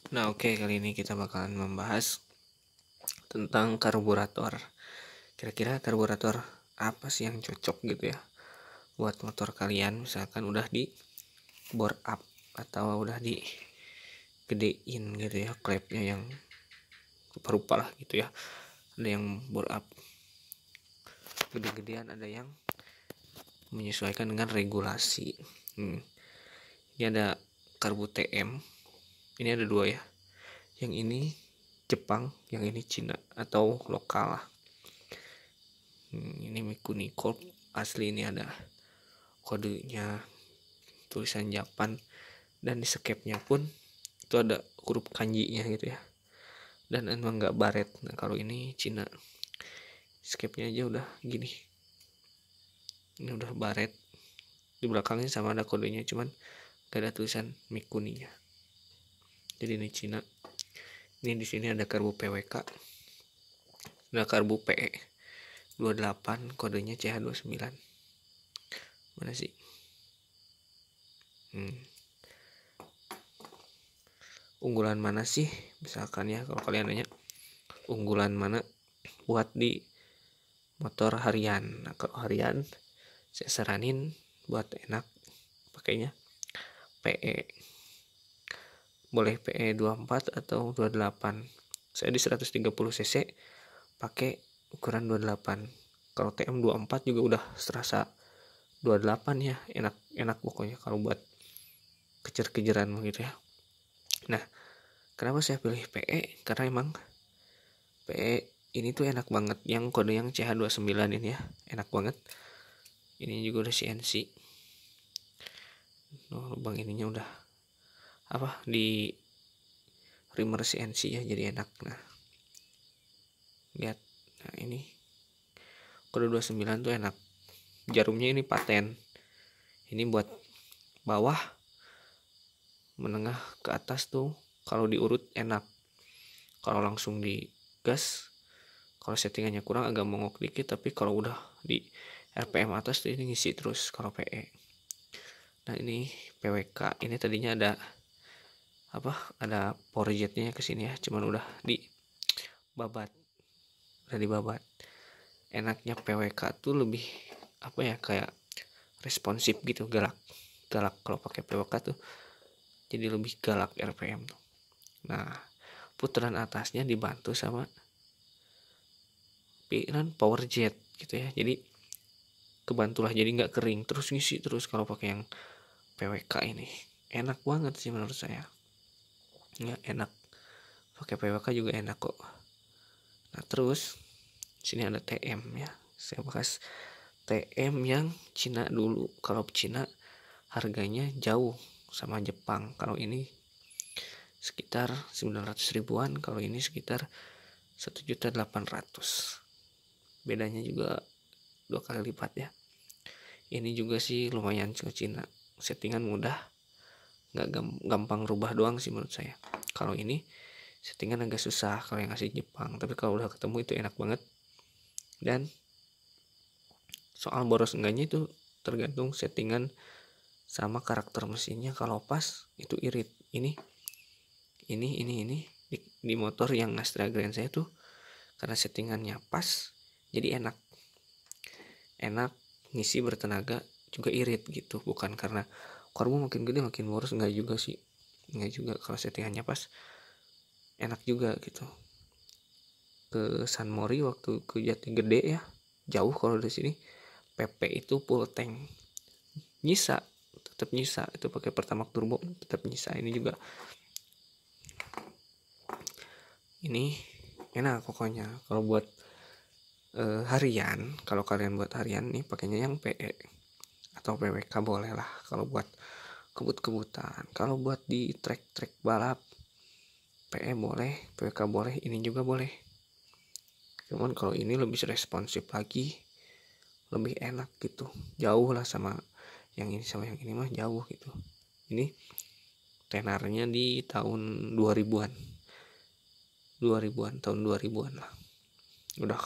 Nah, oke, kali ini kita bakalan membahas tentang karburator. Kira-kira karburator apa sih yang cocok gitu ya buat motor kalian, misalkan udah di bore up atau udah di gedein gitu ya, klepnya yang rupa-rupa lah gitu ya. Ada yang bore up gede-gedean, ada yang menyesuaikan dengan regulasi. Ini ada karbu TM, ini ada dua ya, yang ini Jepang, yang ini Cina atau lokal lah. Ini Mikuni Corp asli, ini ada kodenya, tulisan Japan, dan di skepnya pun itu ada huruf kanjinya gitu ya, dan emang nggak baret. Nah, kalau ini Cina, skepnya aja udah gini, ini udah baret, di belakangnya sama ada kodenya, cuman gak ada tulisan Mikuninya. Jadi ini Cina. Ini di sini ada karbu PWK, ada karbu PE 28, kodenya CH29. Mana sih? Unggulan mana sih, misalkan ya, kalau kalian nanya unggulan mana buat di motor harian. Nah, kalau harian saya saranin buat enak pakainya PE, boleh PE 24 atau 28. Saya di 130 cc pakai ukuran 28. Kalau TM 24 juga udah serasa 28 ya, enak pokoknya kalau buat kejar-kejaran gitu ya. Nah, kenapa saya pilih PE? Karena emang PE ini tuh enak banget, yang kode yang CH29 ini ya, enak banget. Ini juga udah CNC. Lubang ininya udah di primer CNC ya, jadi enak. Nah, lihat, nah ini kode 29 tuh enak. Jarumnya ini paten, ini buat bawah, menengah ke atas tuh kalau diurut enak. Kalau langsung digas, kalau settingannya kurang agak mongok dikit, tapi kalau udah di RPM atas tuh ini ngisi terus kalau PE. Nah, ini PWK, ini tadinya ada power jetnya ke sini ya, cuman udah dibabat. Enaknya PWK tuh lebih kayak responsif gitu, galak kalau pakai PWK tuh, jadi lebih galak RPM tuh. Nah, putaran atasnya dibantu sama power jet gitu ya, jadi kebantulah, jadi nggak kering terus ngisi terus kalau pakai yang PWK ini. Enak banget sih menurut saya, nggak enak pakai PWK juga enak kok. Nah, terus sini ada TM ya, saya bahas TM yang Cina dulu. Kalau Cina harganya jauh sama Jepang, kalau ini sekitar 900 ribuan, kalau ini sekitar 1.800.000. Bedanya juga 2 kali lipat ya. Ini juga sih lumayan ke Cina, settingan mudah, nggak gampang rubah doang sih menurut saya. Kalau ini settingan agak susah kalau yang asli Jepang, tapi kalau udah ketemu itu enak banget. Dan soal boros enggaknya itu tergantung settingan sama karakter mesinnya. Kalau pas itu irit. Ini di motor yang Astra Grand saya tuh, karena settingannya pas jadi enak ngisi bertenaga, juga irit gitu. Bukan karena karbu makin gede makin boros, enggak juga sih, enggak juga. Kalau settingannya pas enak juga gitu. Ke San Mori waktu ke Jati Gede ya, jauh kalau dari sini, PP itu full tank, tetap nyisa itu pakai Pertamax turbo, tetap nyisa. Ini juga ini enak pokoknya kalau buat harian. Kalau kalian buat harian nih pakainya yang PE atau PWK boleh lah kalau buat kebut-kebutan. Kalau buat di trek balap, PE boleh, PWK boleh, ini juga boleh. Cuman kalau ini lebih responsif lagi, lebih enak gitu, jauh lah sama yang ini, sama yang ini mah jauh gitu. Ini tenarnya di tahun 2000-an tahun 2000-an lah, udah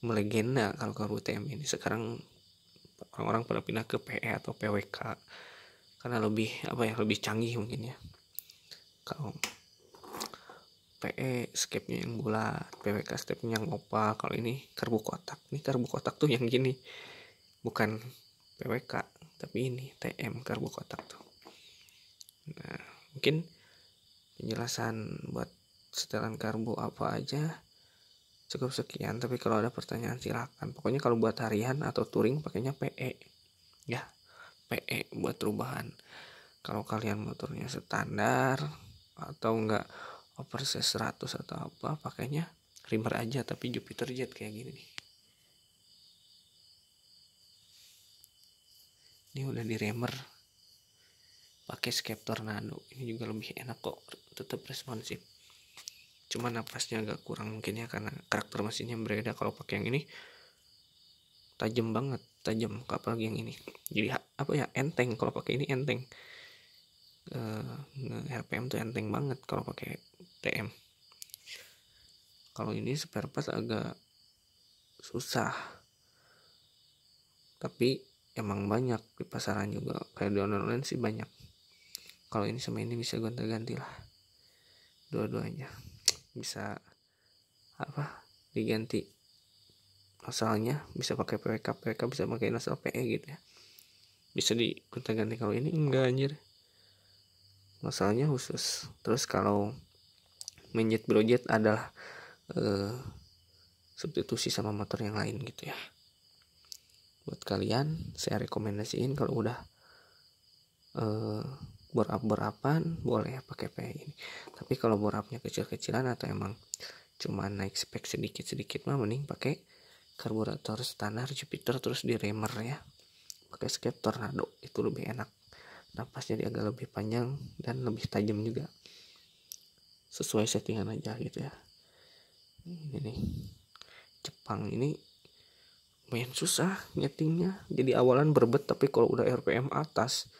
melegenda kalau ke UTM ini. Sekarang orang-orang pada pindah ke PE atau PWK karena lebih lebih canggih mungkin ya. Kalau PE skepnya yang bulat, PWK stepnya yang oval. Kalau ini karbu kotak. Ini karbu kotak tuh yang gini, bukan PWK, tapi ini TM karbu kotak tuh. Nah, mungkin penjelasan buat setelan karbu apa aja cukup sekian. Tapi kalau ada pertanyaan silakan. Pokoknya kalau buat harian atau touring pakainya PE ya, PE buat perubahan. Kalau kalian motornya standar atau enggak oversize 100 atau apa, pakainya Rimmer aja tapi Jupiter Jet kayak gini nih. Ini udah di Rimmer pakai Scape Tornado, ini juga lebih enak kok, tetap responsif. Cuma napasnya agak kurang mungkin ya karena karakter mesinnya berbeda. Kalau pakai yang ini tajam banget, tajam apalagi yang ini. Jadi apa ya, enteng. Kalau pakai ini enteng. RPM tuh enteng banget kalau pakai TM. Kalau ini spare part agak susah, tapi emang banyak di pasaran juga, kayak di online sih banyak. Kalau ini sama ini bisa gonta-ganti lah, dua-duanya bisa apa diganti nozzle-nya, bisa pakai PWK bisa pakai nozzle PE gitu ya, bisa digonta-ganti. Kalau ini enggak anjir, nozzle-nya khusus. Terus kalau mainjet brojet adalah substitusi sama motor yang lain gitu ya. Buat kalian saya rekomendasiin kalau udah bore up-an boleh ya pakai PE ini. Tapi kalau bore up-nya kecil-kecilan atau emang cuma naik spek sedikit-sedikit mah mending pakai karburator standar Jupiter terus di Rimmer ya. Pakai Scape Tornado itu lebih enak. Napasnya dia agak lebih panjang dan lebih tajam juga. Sesuai settingan aja gitu ya. Ini nih. Jepang ini lumayan susah nyetingnya. Jadi awalan berbet, tapi kalau udah RPM atas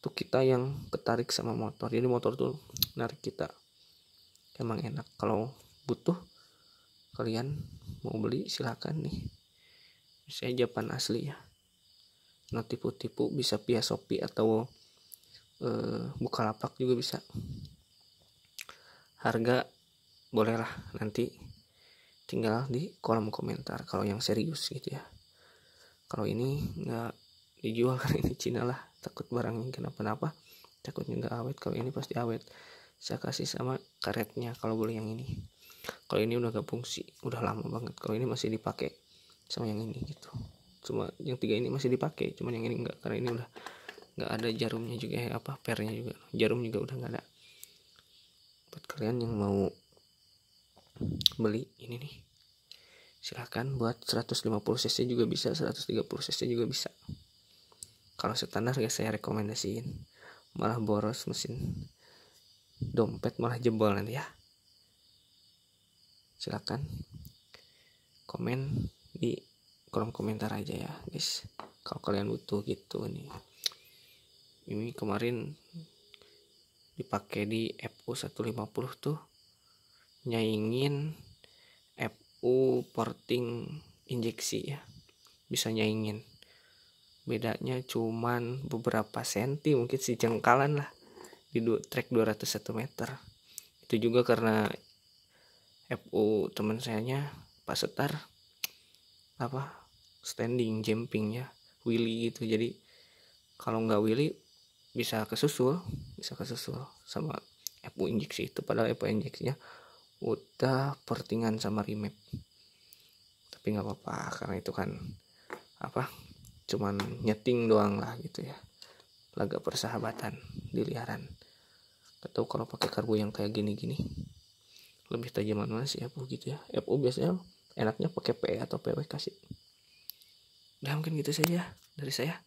tuh kita yang ketarik sama motor. Jadi motor tuh narik kita. Emang enak. Kalau butuh kalian mau beli silakan nih. Saya Japan asli ya. No tipu-tipu, bisa via Shopee atau Bukalapak juga bisa. Harga bolehlah nanti tinggal di kolom komentar kalau yang serius gitu ya. Kalau ini nggak dijual kan ini Cina lah, takut barangnya kenapa-napa, takutnya nggak awet. Kalau ini pasti awet. Saya kasih sama karetnya kalau boleh yang ini. Kalau ini udah gak fungsi, udah lama banget. Kalau ini masih dipakai sama yang ini gitu. Cuma yang 3 ini masih dipakai, cuma yang ini enggak, karena ini udah nggak ada jarumnya juga ya, apa pernya juga, jarum juga udah nggak ada. Buat kalian yang mau beli ini nih silahkan. Buat 150 cc juga bisa, 130 cc juga bisa. Kalau standar ya saya rekomendasiin, malah boros mesin, dompet malah jebol nanti ya. Silakan komen di kolom komentar aja ya guys kalau kalian butuh gitu nih. Ini kemarin dipakai di FU 150 tuh nyaingin FU porting injeksi ya, bisa nyaingin. Bedanya cuman beberapa senti, mungkin sejengkalan lah di trek 201 meter. Itu juga karena FU teman sayanya Pak Setar apa standing jumping ya, wheelie gitu. Jadi kalau nggak wheelie bisa kesusul sama FU injeksi itu. Padahal FU injeksinya udah portingan sama remap, tapi nggak apa-apa karena itu kan apa cuman nyeting doang lah gitu ya, laga persahabatan di liaran. Atau kalau pakai karbu yang kayak gini-gini lebih tajaman mana sih FU gitu ya. FU biasanya enaknya pakai PE atau PWK sih. Udah mungkin gitu saja dari saya.